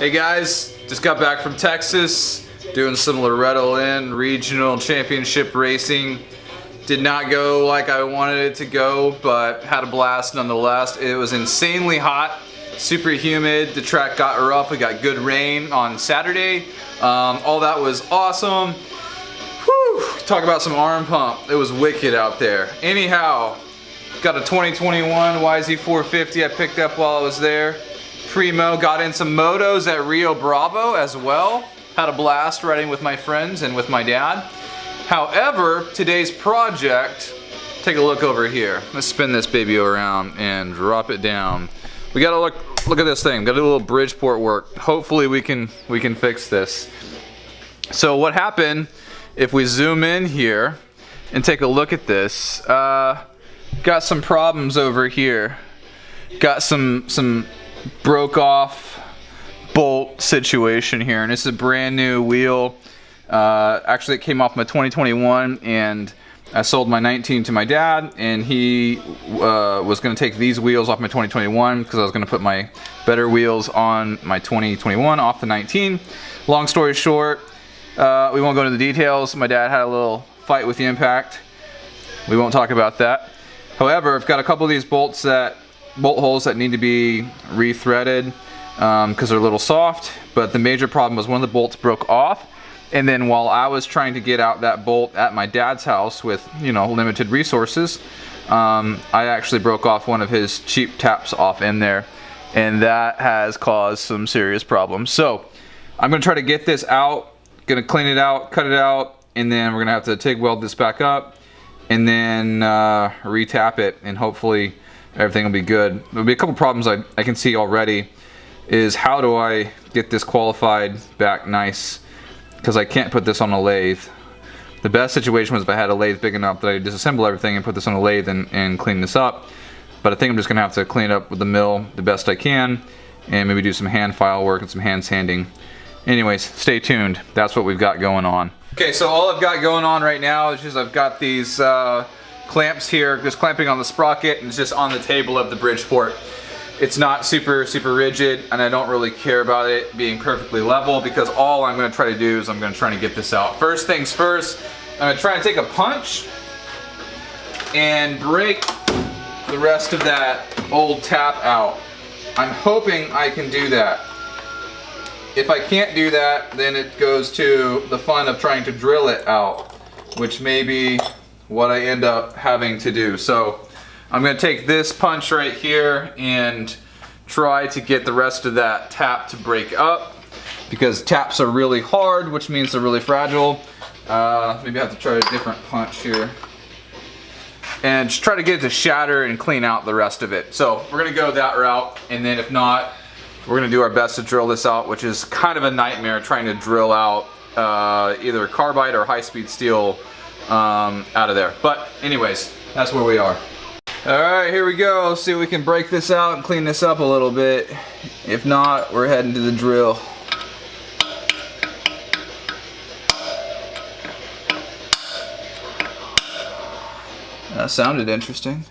Hey guys, just got back from Texas, doing some Loretto Lynn regional championship racing. Did not go like I wanted it to go, but had a blast nonetheless. It was insanely hot, super humid. The track got rough. We got good rain on Saturday. All that was awesome. Whew, talk about some arm pump. It was wicked out there. Anyhow, got a 2021 YZ450 I picked up while I was there. Primo, got in some motos at Rio Bravo as well. Had a blast riding with my friends and with my dad. However, today's project, take a look over here. Let's spin this baby around and drop it down. We gotta look at this thing. Got a little Bridgeport work. Hopefully we can fix this. So what happened, if we zoom in here and take a look at this, got some problems over here. Got some broke off bolt situation here, and this is a brand new wheel. Actually, it came off my 2021, and I sold my 19 to my dad, and he was going to take these wheels off my 2021 because I was going to put my better wheels on my 2021 off the 19. Long story short, we won't go into the details. My dad had a little fight with the impact. We won't talk about that. However, I've got a couple of these bolt holes that need to be re-threaded because they're a little soft, but the major problem was one of the bolts broke off. And then while I was trying to get out that bolt at my dad's house with, you know, limited resources, I actually broke off one of his cheap taps off in there, and that has caused some serious problems. So I'm gonna try to get this out, gonna clean it out, cut it out, and then we're gonna have to TIG weld this back up and then re-tap it, and hopefully everything will be good. There'll be a couple problems I can see already. Is how do I get this qualified back nice? Because I can't put this on a lathe. The best situation was if I had a lathe big enough that I could disassemble everything and put this on a lathe and clean this up. But I think I'm just gonna have to clean it up with the mill the best I can, and maybe do some hand file work and some hand sanding. Anyways, stay tuned. That's what we've got going on. Okay, so all I've got going on right now is just I've got these clamps here, just clamping on the sprocket, and it's just on the table of the Bridgeport. It's not super rigid, and I don't really care about it being perfectly level, because all I'm going to try to do is I'm going to try to get this out. First things first, I'm going to try and take a punch and break the rest of that old tap out. I'm hoping I can do that. If I can't do that, then it goes to the fun of trying to drill it out, which may be what I end up having to do. So I'm going to take this punch right here and try to get the rest of that tap to break up, because taps are really hard, which means they're really fragile. Maybe I have to try a different punch here. And just try to get it to shatter and clean out the rest of it. So we're going to go that route, and then if not, we're going to do our best to drill this out, which is kind of a nightmare trying to drill out either carbide or high-speed steel out of there. But anyways, that's where we are. Alright, here we go. See if we can break this out and clean this up a little bit. If not, we're heading to the drill. That sounded interesting.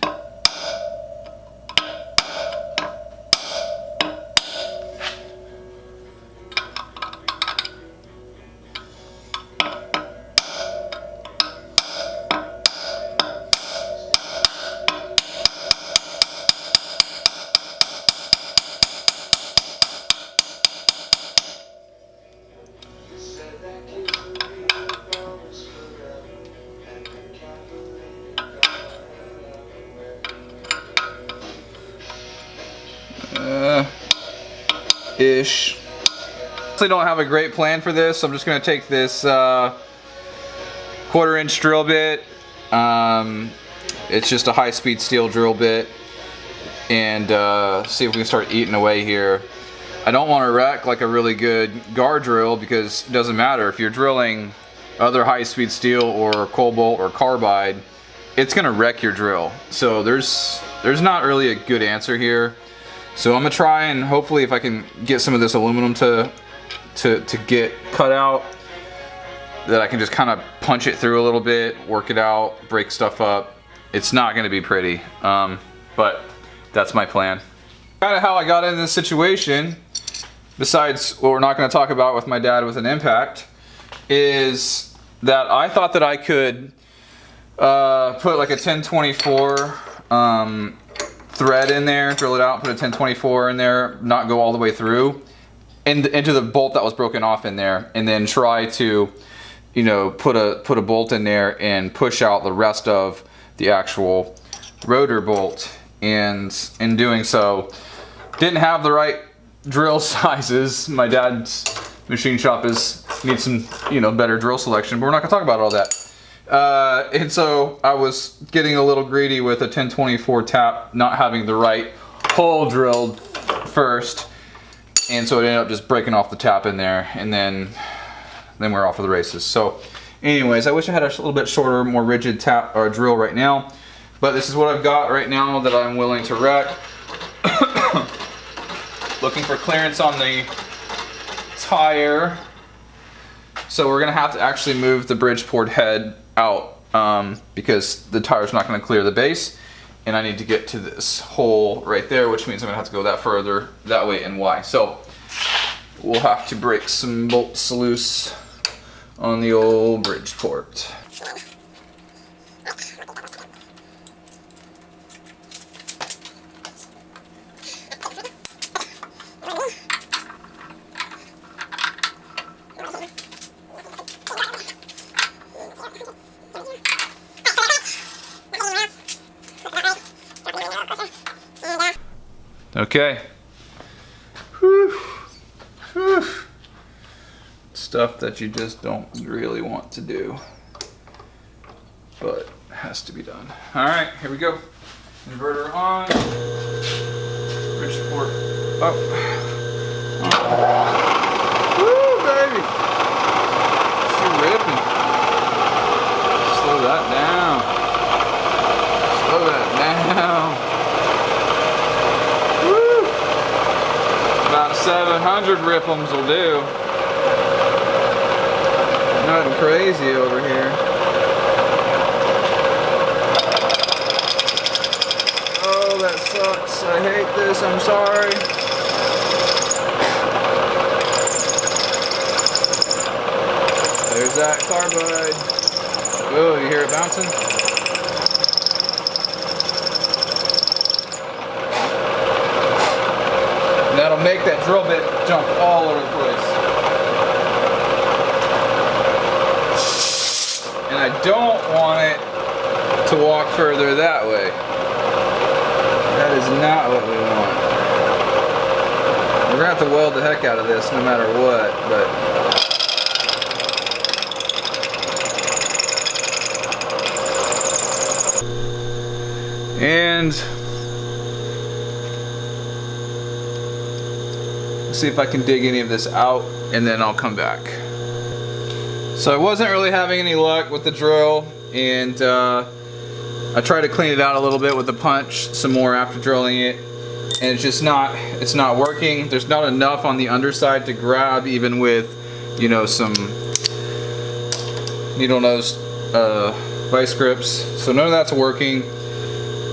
Ish. I don't have a great plan for this, so I'm just going to take this 1/4-inch drill bit. It's just a high-speed steel drill bit, and see if we can start eating away here. I don't want to wreck like a really good guard drill, because it doesn't matter if you're drilling other high-speed steel or cobalt or carbide, it's going to wreck your drill. So there's not really a good answer here. So I'm gonna try, and hopefully if I can get some of this aluminum to get cut out, that I can just kind of punch it through a little bit, work it out, break stuff up. It's not gonna be pretty, but that's my plan. Kind of how I got into this situation besides what we're not going to talk about with my dad with an impact, is that I thought that I could put like a 1024 thread in there, drill it out, put a 1024 in there, not go all the way through, into the bolt that was broken off in there, and then try to, you know, put a bolt in there and push out the rest of the actual rotor bolt. And in doing so, didn't have the right drill sizes. My dad's machine shop needs some, you know, better drill selection, but we're not gonna talk about all that. And so I was getting a little greedy with a 1024 tap, not having the right hole drilled first, and so it ended up just breaking off the tap in there, and then we're off for the races. So anyways, I wish I had a little bit shorter, more rigid tap or drill right now, but this is what I've got right now that I'm willing to wreck. Looking for clearance on the tire, so we're gonna have to actually move the Bridgeport head out because the tire's not gonna clear the base, and I need to get to this hole right there, which means I'm gonna have to go that further that way and Y. So we'll have to break some bolts loose on the old Bridgeport. Okay. Whew. Whew. Stuff that you just don't really want to do, but has to be done. All right, here we go. Inverter on. Bridgeport up. Woo, baby. She's ripping. Slow that down. Slow that down. 700 rip'ems will do. Nothing crazy over here. Oh, that sucks. I hate this. I'm sorry. There's that carbide. Oh, you hear it bouncing? That'll make that drill bit jump all over the place. And I don't want it to walk further that way. That is not what we want. We're gonna have to weld the heck out of this no matter what, but and see if I can dig any of this out, and then I'll come back. So I wasn't really having any luck with the drill, and I tried to clean it out a little bit with the punch some more after drilling it, and it's just not working. There's not enough on the underside to grab, even with, you know, some needle nose vice grips. So none of that's working.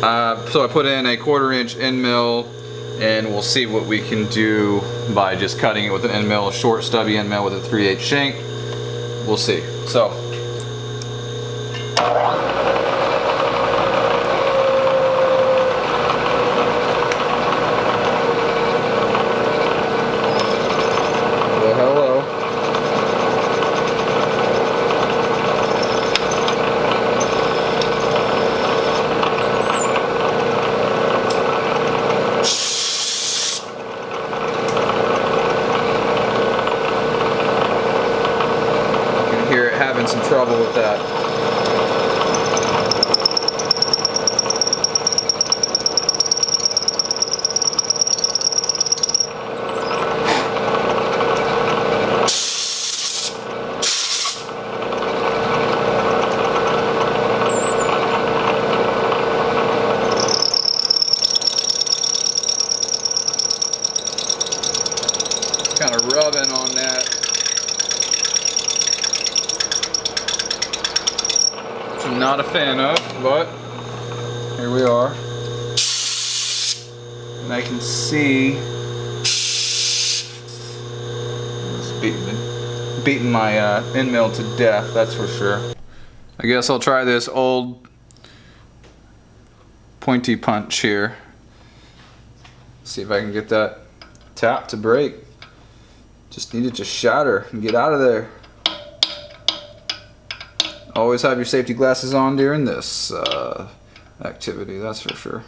So I put in a 1/4 inch end mill, and we'll see what we can do by just cutting it with an end mill, a short stubby end mill with a 3/8 shank. We'll see. So hello. Having some trouble with that. Kind of rubbing on that. I'm not a fan of, but here we are. And I can see beating my end mill to death, that's for sure. I guess I'll try this old pointy punch here. See if I can get that tap to break. Just need it to shatter and get out of there. Always have your safety glasses on during this activity, that's for sure.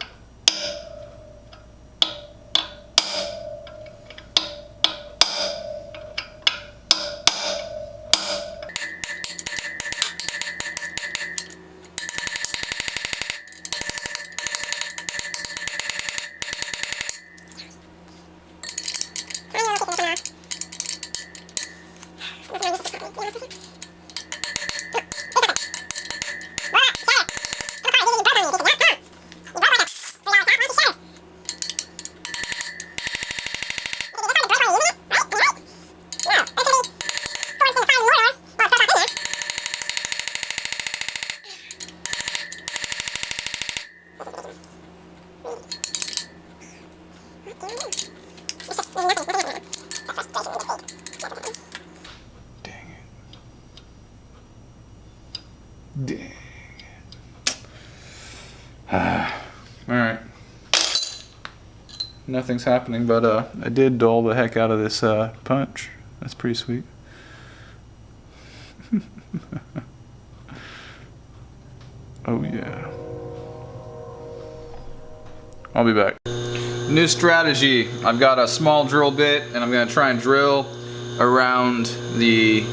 Dang it. Alright. Nothing's happening, but I did dull the heck out of this punch. That's pretty sweet. Oh yeah. I'll be back. New strategy. I've got a small drill bit and I'm gonna try and drill around the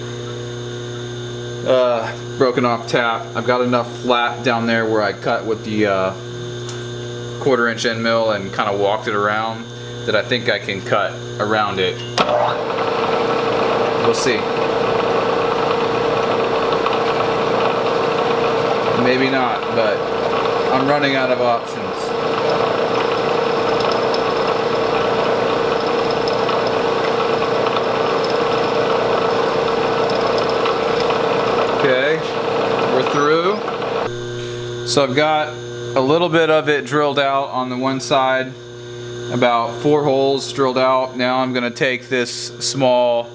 broken off tap. I've got enough flat down there where I cut with the 1/4 inch end mill and kind of walked it around that I think I can cut around it. We'll see. Maybe not, but I'm running out of options. Okay, we're through. So I've got a little bit of it drilled out on the one side, about 4 holes drilled out. Now I'm gonna take this small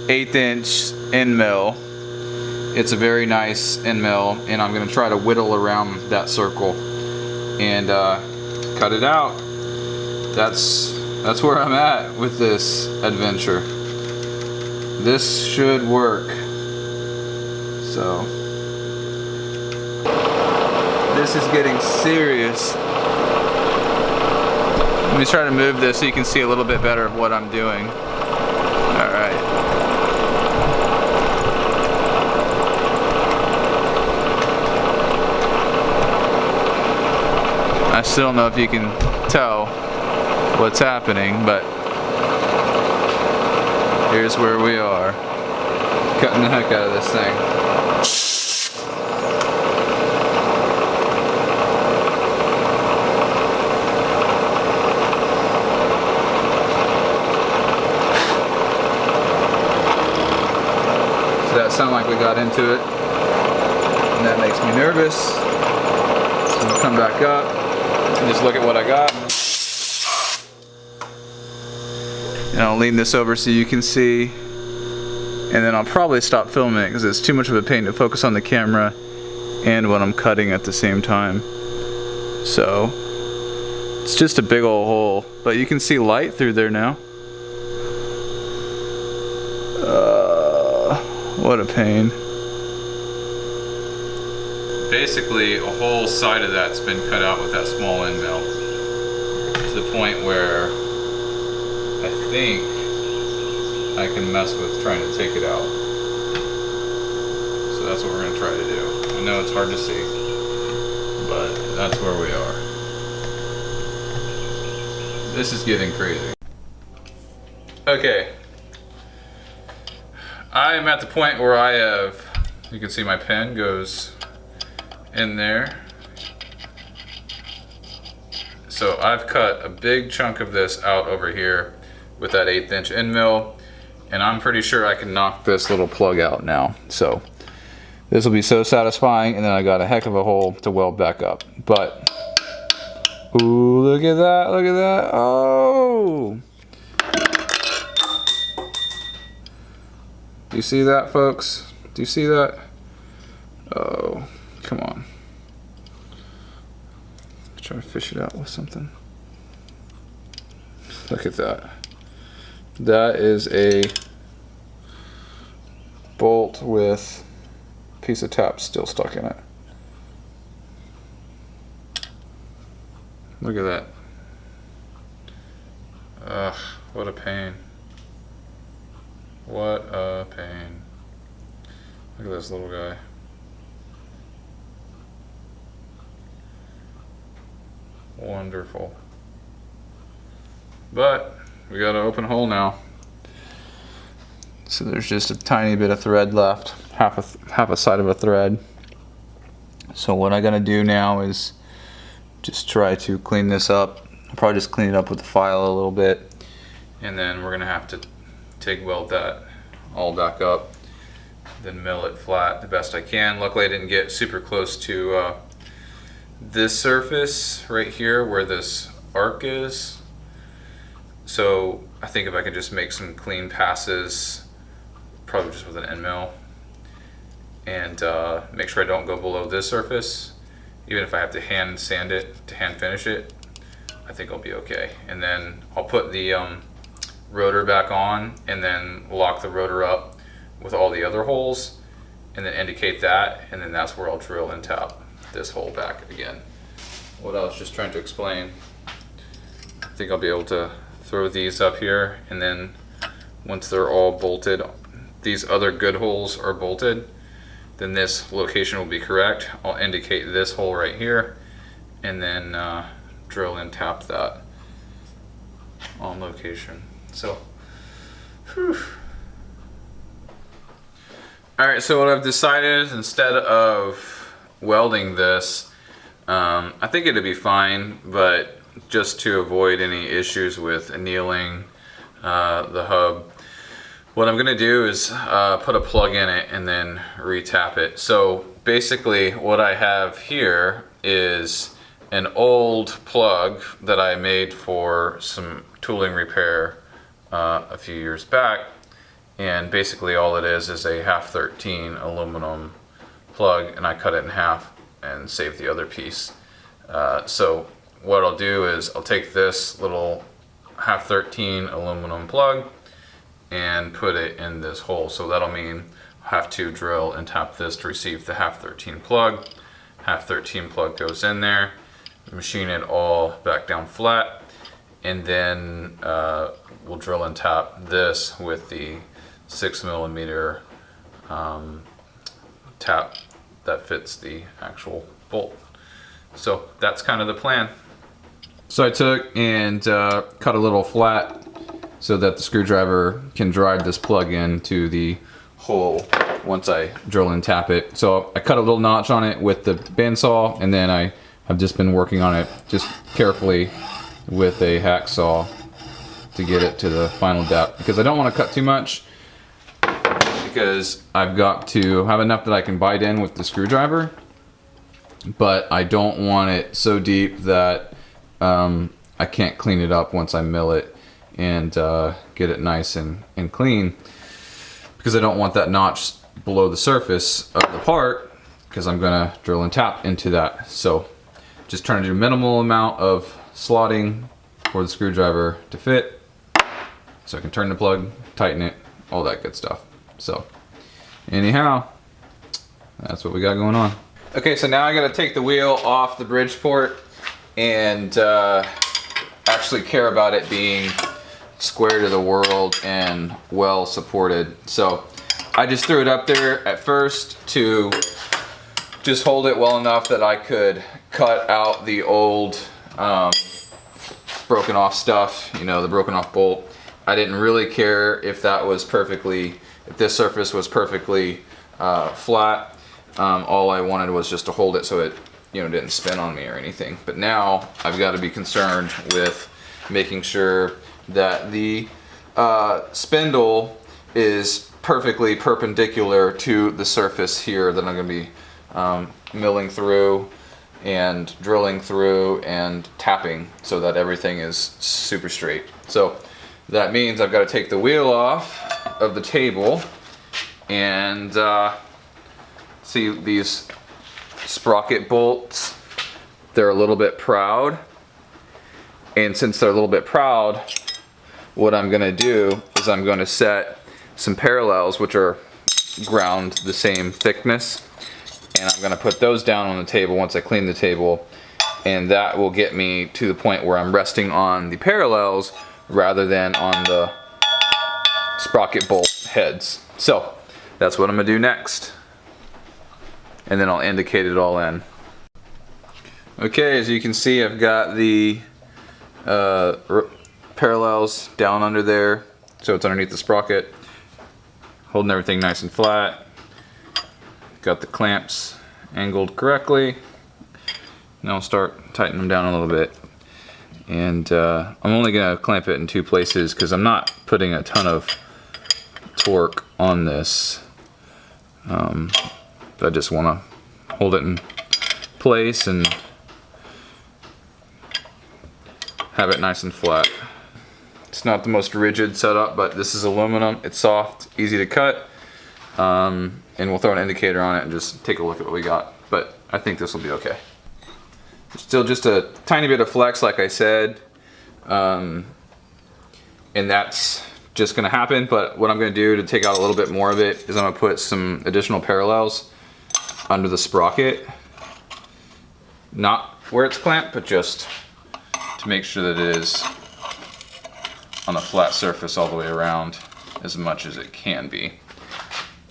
1/8 inch end mill. It's a very nice end mill, and I'm gonna try to whittle around that circle and cut it out. That's where I'm at with this adventure. This should work. So this is getting serious. Let me try to move this so you can see a little bit better of what I'm doing. All right. I still don't know if you can tell what's happening, but here's where we are. Cutting the heck out of this thing. So that sounded like we got into it, and that makes me nervous. So I'm gonna come back up and just look at what I got. And I'll lean this over so you can see. And then I'll probably stop filming because it's too much of a pain to focus on the camera and what I'm cutting at the same time. So it's just a big old hole, but you can see light through there now. What a pain. Basically, a whole side of that's been cut out with that small end mill to the point where I think I can mess with trying to take it out. So that's what we're gonna try to do. I know it's hard to see, but that's where we are. This is getting crazy. Okay. I am at the point where I have, you can see my pen goes in there. So I've cut a big chunk of this out over here with that 1/8 inch end mill. And I'm pretty sure I can knock this little plug out now. So this will be so satisfying, and then I got a heck of a hole to weld back up. But, ooh, look at that, look at that. Oh! Do you see that, folks? Do you see that? Oh, come on. Try to fish it out with something. Look at that. That is a bolt with a piece of tap still stuck in it. Look at that. Ugh, what a pain. What a pain. Look at this little guy. Wonderful. But we got an open hole now. So there's just a tiny bit of thread left, half a side of a thread. So what I'm gonna do now is just try to clean this up. I'll probably just clean it up with the file a little bit, and then we're gonna have to TIG weld that all back up, then mill it flat the best I can. Luckily I didn't get super close to this surface right here where this arc is. So I think if I can just make some clean passes, probably just with an end mill, and make sure I don't go below this surface, even if I have to hand sand it to hand finish it, I think I'll be okay. And then I'll put the rotor back on and then lock the rotor up with all the other holes and then indicate that, and then that's where I'll drill and tap this hole back again. What I was just trying to explain, I think I'll be able to throw these up here, and then once they're all bolted, these other good holes are bolted, then this location will be correct. I'll indicate this hole right here and then drill and tap that on location. So, whew. Alright, so what I've decided is, instead of welding this, I think it'd be fine, but just to avoid any issues with annealing the hub, what I'm gonna do is put a plug in it and then re-tap it. So basically what I have here is an old plug that I made for some tooling repair a few years back, and basically all it is a 1/2-13 aluminum plug, and I cut it in half and save the other piece. So what I'll do is I'll take this little 1/2-13 aluminum plug and put it in this hole. So that'll mean I have to drill and tap this to receive the 1/2-13 plug. 1/2-13 plug goes in there, machine it all back down flat, and then we'll drill and tap this with the 6mm tap that fits the actual bolt. So that's kind of the plan. So I took and cut a little flat so that the screwdriver can drive this plug into the hole once I drill and tap it. So I cut a little notch on it with the bandsaw, and then I have just been working on it just carefully with a hacksaw to get it to the final depth, because I don't want to cut too much, because I've got to have enough that I can bite in with the screwdriver, but I don't want it so deep that I can't clean it up once I mill it and get it nice and clean, because I don't want that notch below the surface of the part, because I'm gonna drill and tap into that. So just trying to do a minimal amount of slotting for the screwdriver to fit, so I can turn the plug, tighten it, all that good stuff. So anyhow, that's what we got going on. Okay, so now I gotta take the wheel off the Bridgeport and actually care about it being square to the world and well supported. So I just threw it up there at first to just hold it well enough that I could cut out the old broken off stuff, you know, the broken off bolt. I didn't really care if that was perfectly, if this surface was perfectly flat. All I wanted was just to hold it so it, you know, didn't spin on me or anything. But now I've got to be concerned with making sure that the spindle is perfectly perpendicular to the surface here that I'm going to be milling through and drilling through and tapping, so that everything is super straight. So that means I've got to take the wheel off of the table And see these sprocket bolts, they're a little bit proud. And since they're a little bit proud, what I'm gonna do is I'm gonna set some parallels, which are ground the same thickness, and I'm gonna put those down on the table once I clean the table, and that will get me to the point where I'm resting on the parallels rather than on the sprocket bolt heads. So that's what I'm gonna do next, and then I'll indicate it all in. Okay, as you can see, I've got the parallels down under there, so it's underneath the sprocket, holding everything nice and flat. Got the clamps angled correctly. Now I'll start tightening them down a little bit. And I'm only gonna clamp it in 2 places because I'm not putting a ton of torque on this. I just wanna hold it in place and have it nice and flat. It's not the most rigid setup, but this is aluminum. It's soft, easy to cut. And we'll throw an indicator on it and just take a look at what we got. But I think this will be okay. Still just a tiny bit of flex, like I said. And that's just gonna happen. But what I'm gonna do to take out a little bit more of it is I'm gonna put some additional parallels under the sprocket. Not where it's clamped, but just to make sure that it is on a flat surface all the way around as much as it can be.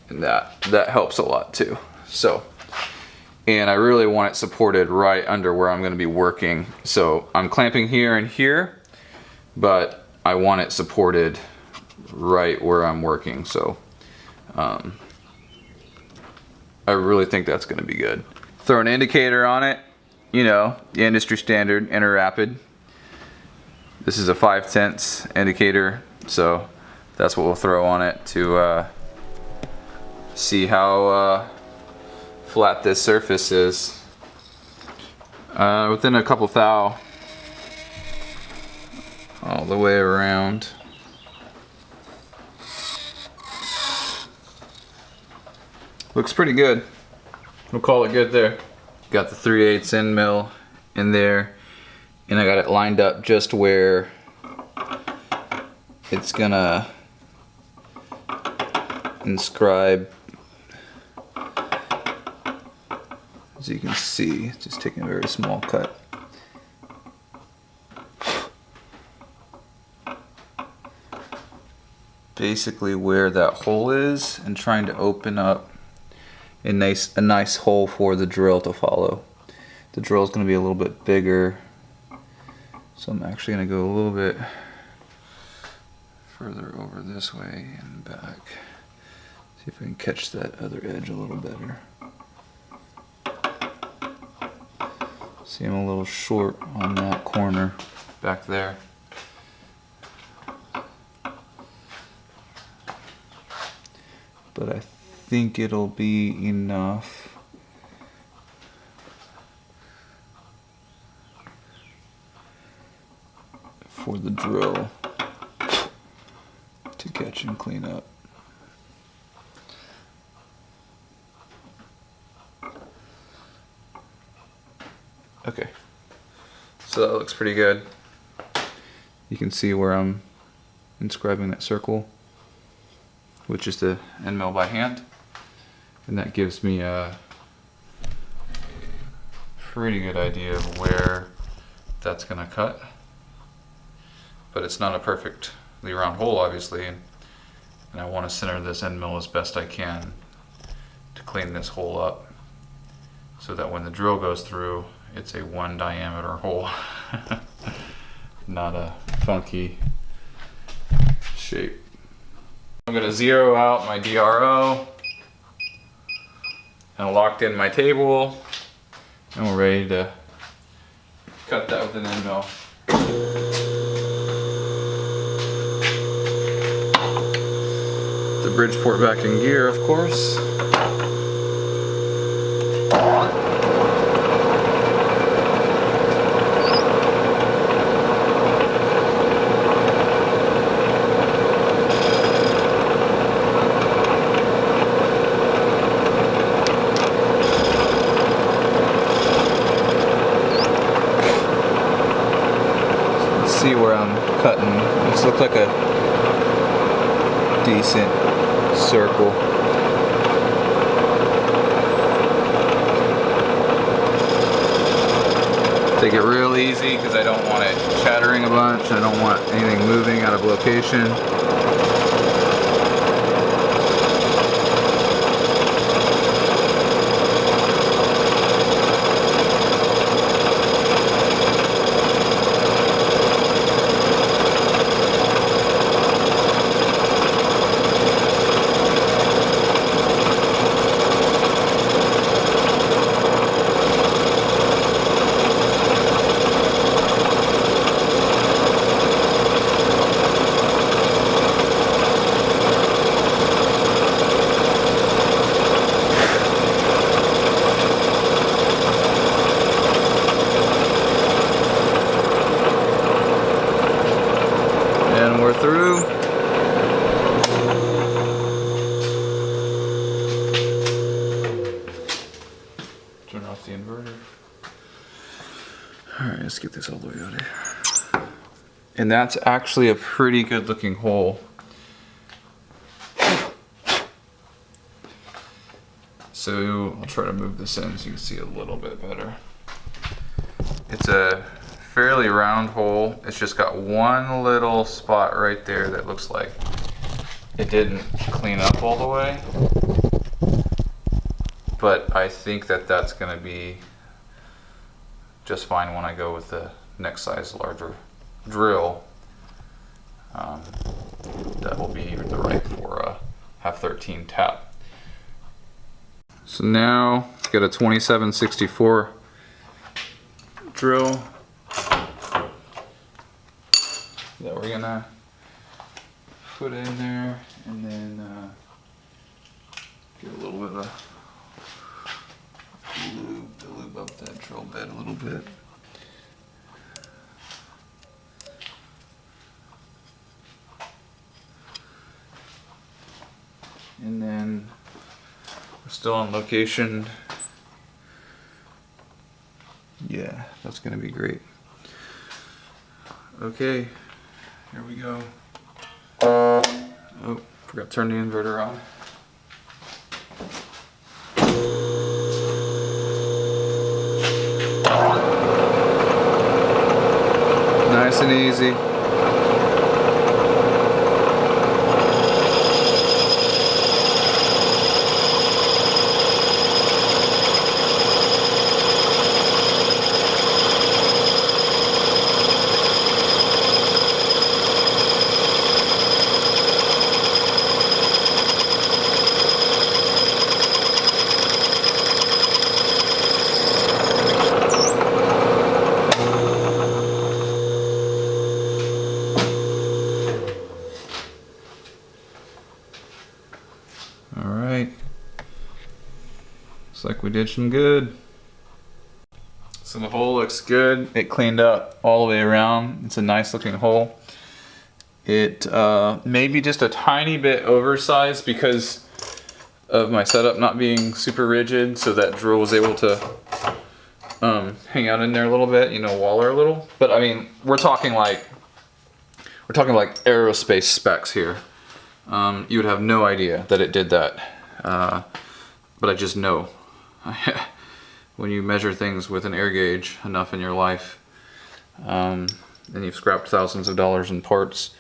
And that helps a lot too. So, and I really want it supported right under where I'm gonna be working. So I'm clamping here and here, but I want it supported right where I'm working. So I really think that's gonna be good. Throw an indicator on it, you know, the industry standard inter-rapid. This is a 5/10 indicator, so that's what we'll throw on it to see how flat this surface is. Within a couple thou all the way around. Looks pretty good. We'll call it good there. Got the 3/8 end mill in there, and I got it lined up just where it's gonna inscribe. As you can see, just taking a very small cut. Basically where that hole is, and trying to open up a nice hole for the drill to follow. The drill is going to be a little bit bigger, so I'm actually going to go a little bit further over this way and back. See if I can catch that other edge a little better. See, I'm a little short on that corner back there. But I think it'll be enough for the drill to catch and clean up. Okay, so that looks pretty good. You can see where I'm inscribing that circle, which is the end mill by hand, and that gives me a pretty good idea of where that's gonna cut. But it's not a perfectly round hole, obviously, and I want to center this end mill as best I can to clean this hole up so that when the drill goes through, it's a 1 diameter hole, not a funky shape. I'm going to zero out my DRO, and locked in my table, and we're ready to cut that with an end mill. The Bridgeport back in gear, of course. cutting. This looks like a decent circle. Take it real easy because I don't want it chattering a bunch. I don't want anything moving out of location. Through. Turn off the inverter. Alright, let's get this all the way out of here. And that's actually a pretty good looking hole. So I'll try to move this in so you can see a little bit better. It's a fairly round hole. It's just got one little spot right there that looks like it didn't clean up all the way. But I think that that's gonna be just fine when I go with the next size larger drill. That will be the right for a half 13 tap. So now got a 2764 drill that we're gonna put in there, and then get a little bit of lube to lube up that drill bit a little bit. And then we're still on location. Yeah, that's gonna be great. Okay. Here we go. Oh, forgot to turn the inverter on. Nice and easy. Looks like we did some good. So the hole looks good. It cleaned up all the way around. It's a nice looking hole. It may be just a tiny bit oversized because of my setup not being super rigid, so that drill was able to hang out in there a little bit, you know, waller a little. But I mean, we're talking like aerospace specs here. You would have no idea that it did that, but I just know. When you measure things with an air gauge enough in your life, and you've scrapped thousands of dollars in parts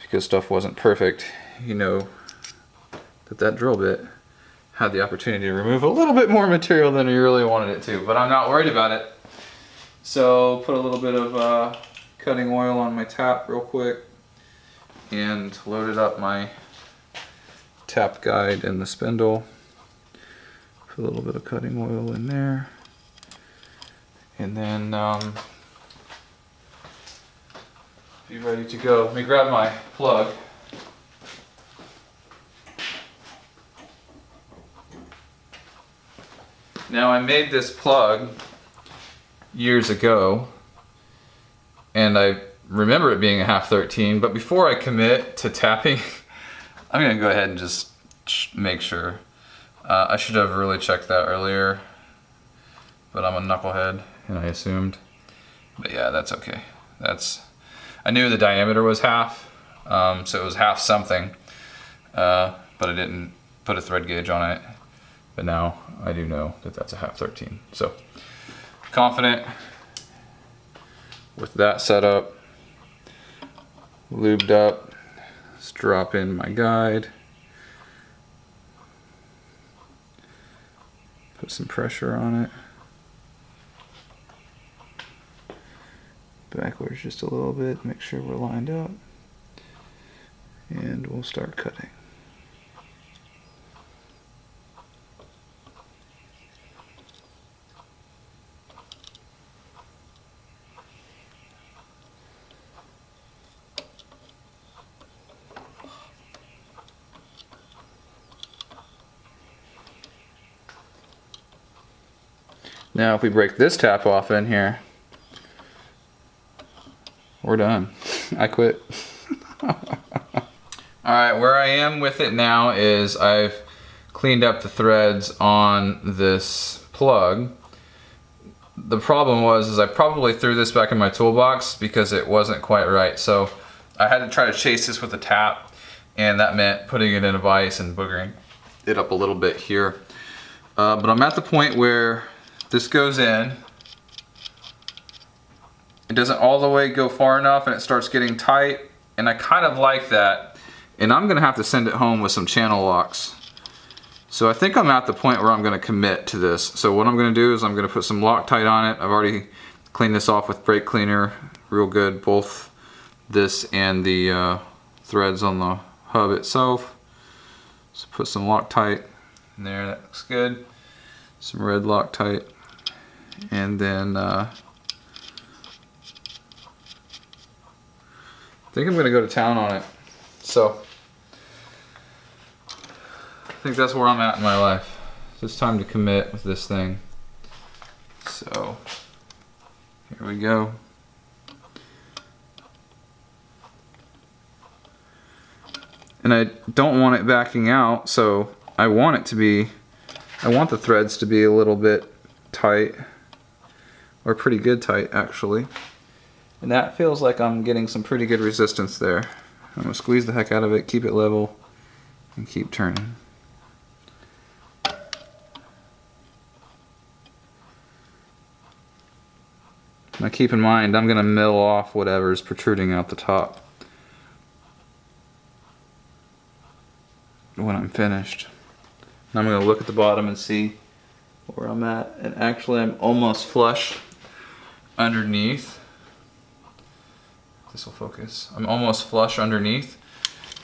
because stuff wasn't perfect, you know that that drill bit had the opportunity to remove a little bit more material than you really wanted it to, but I'm not worried about it. So put a little bit of cutting oil on my tap real quick and loaded up my tap guide and the spindle. Put a little bit of cutting oil in there, and then be ready to go. Let me grab my plug. Now I made this plug years ago, and I remember it being a half 13, but before I commit to tapping, I'm gonna go ahead and just make sure. I should have really checked that earlier, but I'm a knucklehead and I assumed. But yeah, that's okay. I knew the diameter was half, so it was half something, but I didn't put a thread gauge on it. But now I do know that that's a half 13. So confident with that setup, lubed up. Let's drop in my guide. Put some pressure on it. Backwards just a little bit, make sure we're lined up. And we'll start cutting. Now if we break this tap off in here, we're done. I quit. Alright, where I am with it now is I've cleaned up the threads on this plug. The problem was I probably threw this back in my toolbox because it wasn't quite right. So I had to try to chase this with a tap, and that meant putting it in a vise and boogering it up a little bit here. But I'm at the point where this goes in. It doesn't all the way go far enough and it starts getting tight, and I kind of like that. And I'm gonna have to send it home with some channel locks. So I think I'm at the point where I'm gonna commit to this. So what I'm gonna do is I'm gonna put some Loctite on it. I've already cleaned this off with brake cleaner real good, both this and the threads on the hub itself. So put some Loctite in there, that looks good. Some red Loctite. And then I think I'm gonna go to town on it. So I think that's where I'm at in my life. So it's time to commit with this thing. So here we go. And I don't want it backing out, so I want the threads to be a little bit tight, or pretty good tight actually. And that feels like I'm getting some pretty good resistance there. I'm gonna squeeze the heck out of it, keep it level, and keep turning. Now keep in mind, I'm gonna mill off whatever's protruding out the top when I'm finished. And I'm gonna look at the bottom and see where I'm at. And actually I'm almost flush underneath. This will focus. I'm almost flush underneath.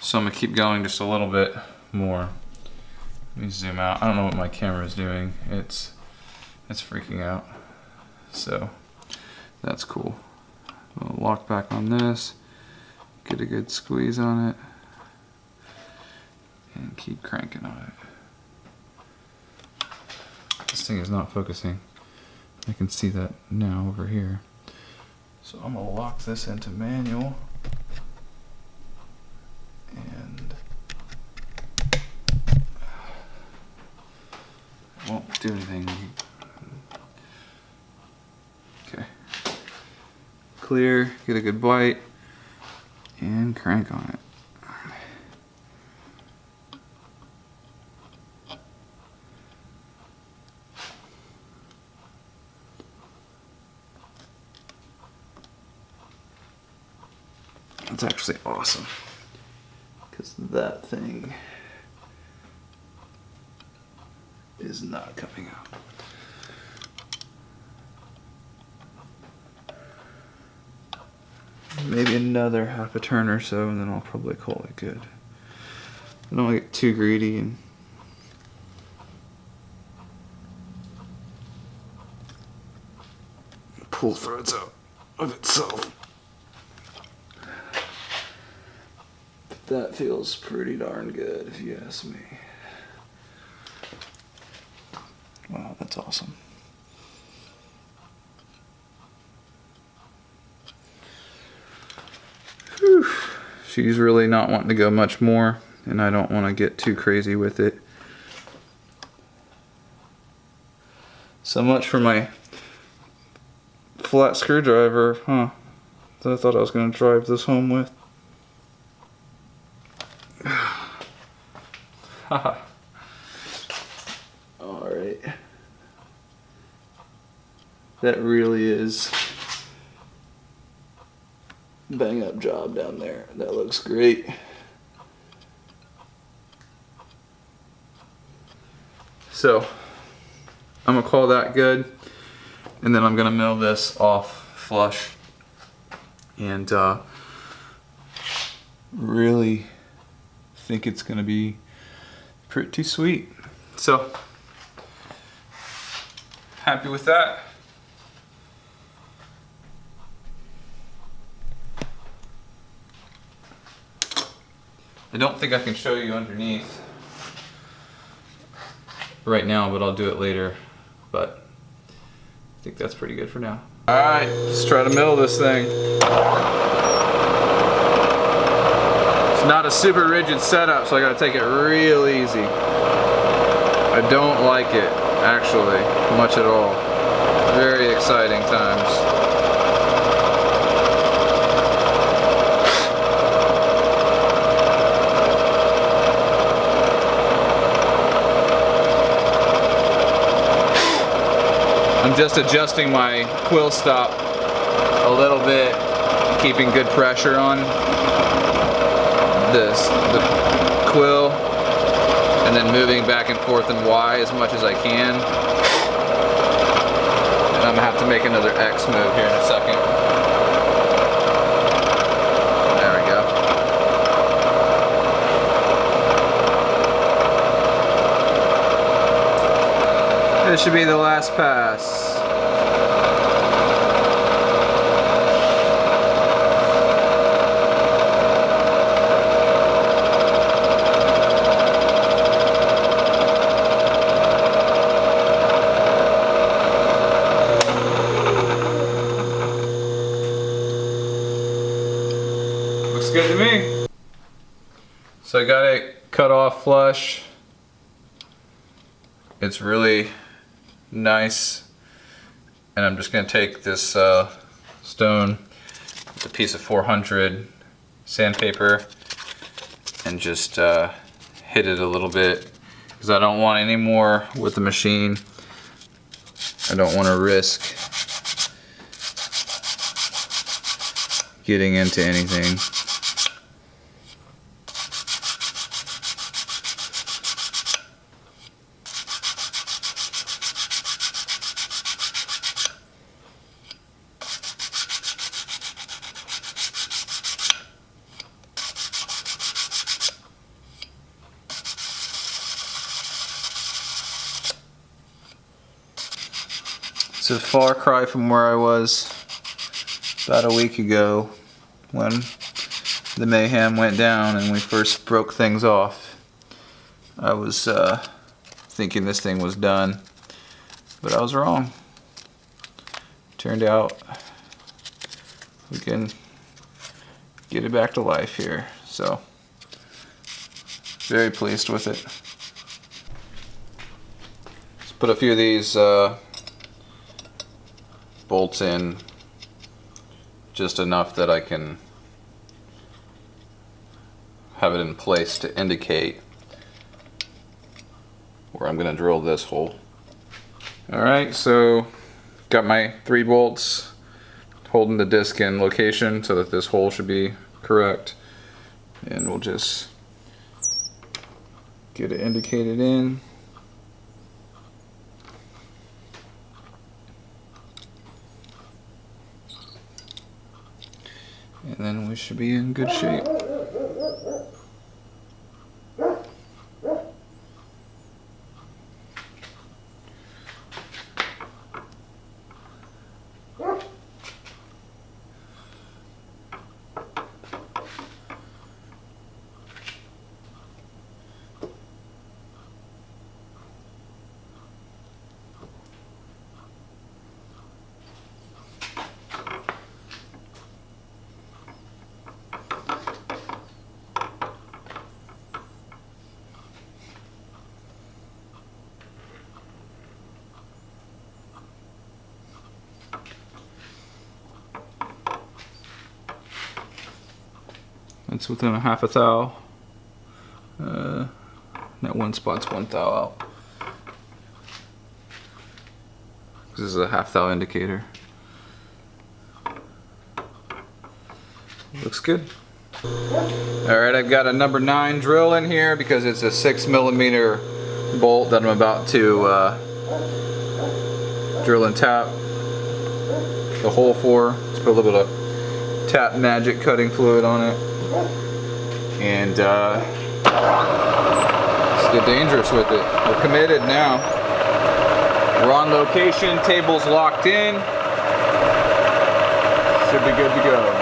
So I'm gonna keep going just a little bit more. Let me zoom out. I don't know what my camera is doing. It's freaking out. So that's cool. I'll lock back on this, get a good squeeze on it, and keep cranking on it. This thing is not focusing. I can see that now over here. So I'm gonna lock this into manual, and it won't do anything. Okay. Clear, get a good bite, and crank on it. That's actually awesome, because that thing is not coming out. Maybe another half a turn or so, and then I'll probably call it good. I don't want to get too greedy and pull threads out of itself. But that feels pretty darn good, if you ask me. Wow, that's awesome. Whew. She's really not wanting to go much more, and I don't want to get too crazy with it. So much for my flat screwdriver, huh? that I thought I was going to drive this home with. Haha. Alright. That really is a bang up job down there. That looks great. So I'm gonna call that good, and then I'm gonna mill this off flush, and really think it's gonna be pretty sweet. So happy with that. I don't think I can show you underneath right now, but I'll do it later. But I think that's pretty good for now. All right, let's try to mill this thing. It's not a super rigid setup, so I gotta take it real easy. I don't like it, actually, much at all. Very exciting times. I'm just adjusting my quill stop a little bit, keeping good pressure on the quill, and then moving back and forth in Y as much as I can. And I'm gonna have to make another X move here in a second. There we go. This should be the last pass. Looks good to me. So I got it cut off flush. It's really nice, and I'm just going to take this stone with a piece of 400 sandpaper and just hit it a little bit, because I don't want any more with the machine. I don't want to risk getting into anything. It's a far cry from where I was about a week ago when the mayhem went down and we first broke things off. I was thinking this thing was done, but I was wrong. Turned out we can get it back to life here, so very pleased with it. Let's put a few of these bolts in, just enough that I can have it in place to indicate where I'm going to drill this hole. Alright, so got my 3 bolts holding the disc in location so that this hole should be correct, and we'll just get it indicated in. And then we should be in good shape. It's within a half a thou. That one spot's 1 thou out. This is a half thou indicator. Looks good. Alright, I've got a number 9 drill in here because it's a 6mm bolt that I'm about to drill and tap the hole for. Let's put a little bit of Tap Magic cutting fluid on it. And let's get dangerous with it. We're committed now. We're on location, table's locked in. Should be good to go.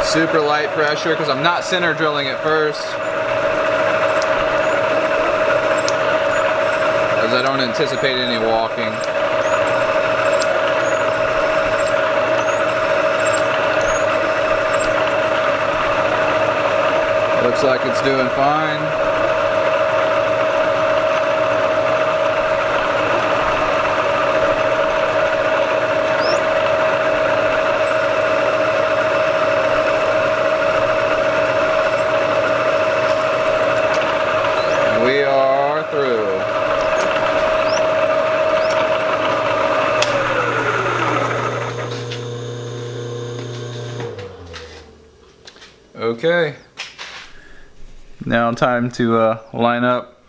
Super light pressure because I'm not center drilling at first, as I don't anticipate any walking. Looks like it's doing fine. We are through. Okay. Now time to line up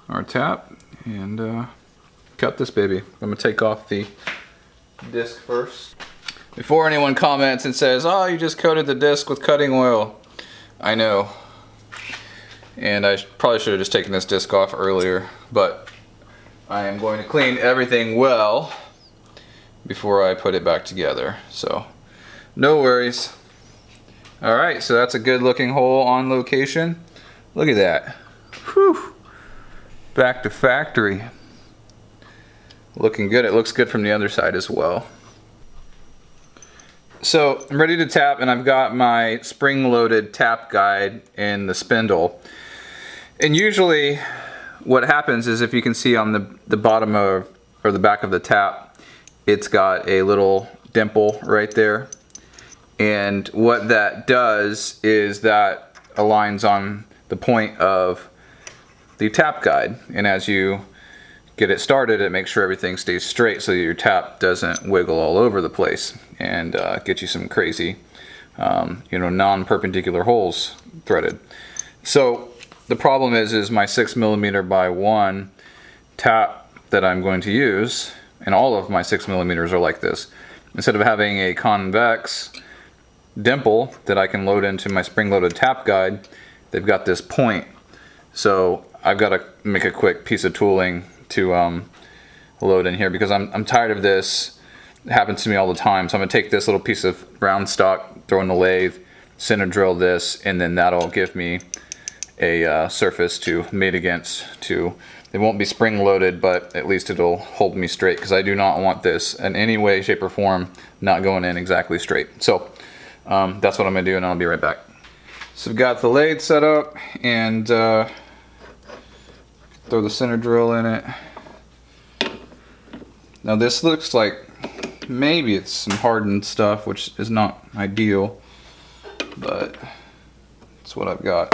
our tap and cut this baby. I'm gonna take off the disc first. Before anyone comments and says, "Oh, you just coated the disc with cutting oil." I know, and I probably should have just taken this disc off earlier, but I am going to clean everything well before I put it back together, so no worries. Alright, so that's a good looking hole on location. Look at that. Whew. Back to factory. Looking good. It looks good from the other side as well. So I'm ready to tap, and I've got my spring-loaded tap guide in the spindle. And usually what happens is, if you can see on the bottom of, or the back of the tap, it's got a little dimple right there. And what that does is that aligns on the point of the tap guide. And as you get it started, it makes sure everything stays straight so that your tap doesn't wiggle all over the place and get you some crazy, non-perpendicular holes threaded. So the problem is my 6mm by 1 tap that I'm going to use, and all of my 6mm are like this. Instead of having a convex dimple that I can load into my spring-loaded tap guide, they've got this point. So I've got to make a quick piece of tooling to load in here because I'm tired of this. It happens to me all the time. So I'm going to take this little piece of round stock, throw in the lathe, center drill this, and then that'll give me a surface to mate against. It won't be spring loaded, but at least it'll hold me straight, because I do not want this in any way, shape, or form not going in exactly straight. So that's what I'm going to do, and I'll be right back. So we've got the lathe set up, and throw the center drill in it. Now this looks like maybe it's some hardened stuff, which is not ideal, but it's what I've got.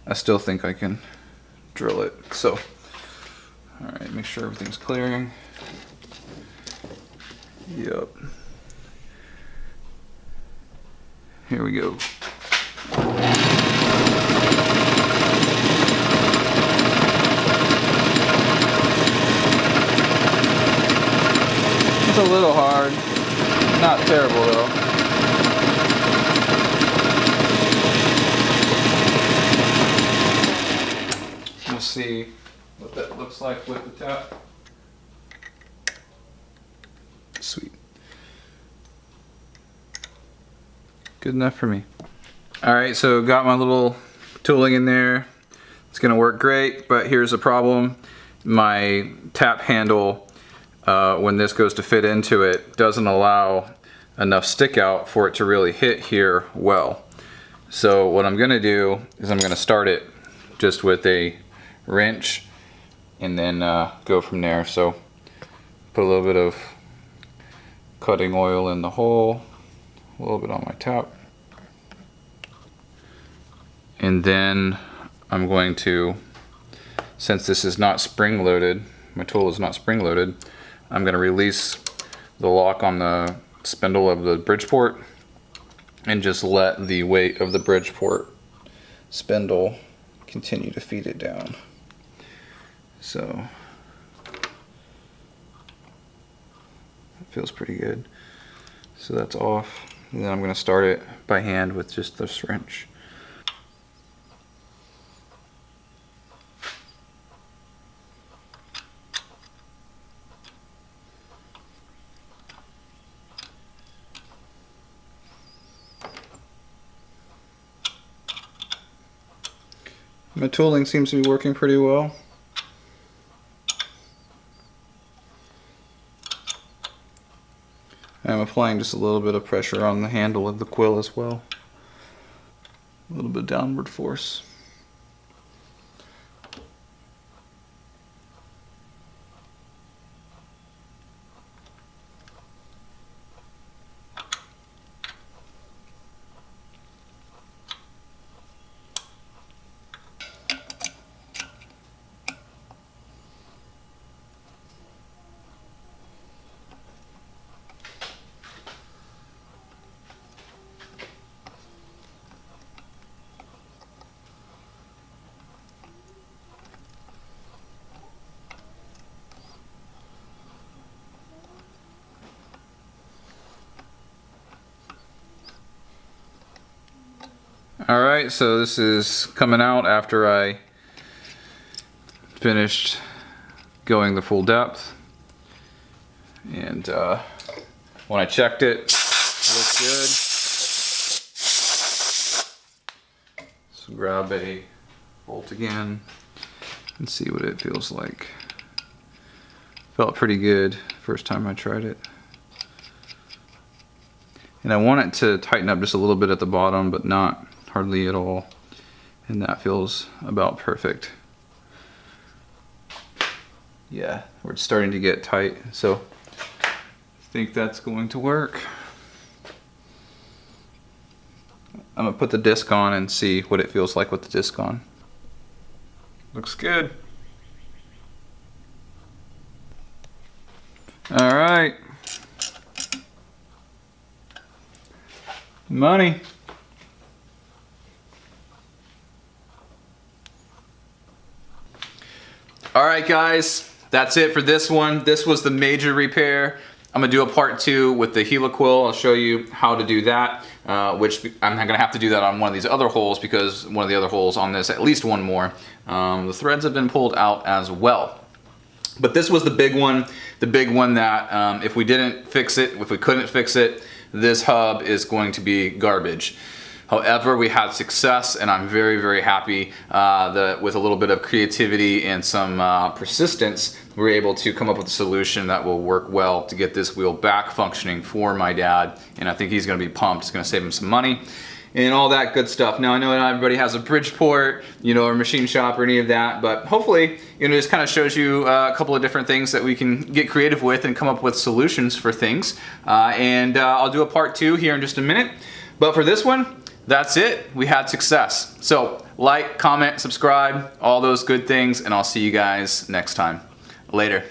I still think I can drill it. So, alright, make sure everything's clearing. Yep. Here we go. It's a little hard. Not terrible though. We'll see what that looks like with the tap. Sweet. Good enough for me. Alright, so got my little tooling in there. It's gonna work great, but here's the problem. My tap handle, when this goes to fit into it, doesn't allow enough stick out for it to really hit here well. So what I'm gonna do is I'm gonna start it just with a wrench and then go from there. So put a little bit of cutting oil in the hole, a little bit on my tap. And then I'm going to, since this is not spring loaded, my tool is not spring loaded, I'm going to release the lock on the spindle of the Bridgeport and just let the weight of the Bridgeport spindle continue to feed it down. So it feels pretty good. So that's off. And then I'm going to start it by hand with just this wrench. My tooling seems to be working pretty well. I'm applying just a little bit of pressure on the handle of the quill as well. A little bit of downward force. Alright, so this is coming out after I finished going the full depth. And when I checked it, it looked good. So grab a bolt again and see what it feels like. Felt pretty good first time I tried it. And I want it to tighten up just a little bit at the bottom, but not hardly at all. And that feels about perfect. Yeah, we're starting to get tight, so I think that's going to work. I'm gonna put the disc on and see what it feels like with the disc on. Looks good. All right. Money. All right, guys, that's it for this one. This was the major repair. I'm gonna do a part 2 with the heliquill. I'll show you how to do that, which I'm not gonna have to do that on one of these other holes because one of the other holes on this, at least one more, the threads have been pulled out as well. But this was the big one that if we didn't fix it, if we couldn't fix it, this hub is going to be garbage. However, we had success, and I'm very, very happy that with a little bit of creativity and some persistence, we were able to come up with a solution that will work well to get this wheel back functioning for my dad. And I think he's gonna be pumped. It's gonna save him some money and all that good stuff. Now, I know not everybody has a Bridgeport, you know, or machine shop or any of that, but hopefully, you know, this kind of shows you a couple of different things that we can get creative with and come up with solutions for things. I'll do a part 2 here in just a minute. But for this one, that's it. We had success. So like, comment, subscribe, all those good things, and I'll see you guys next time. Later.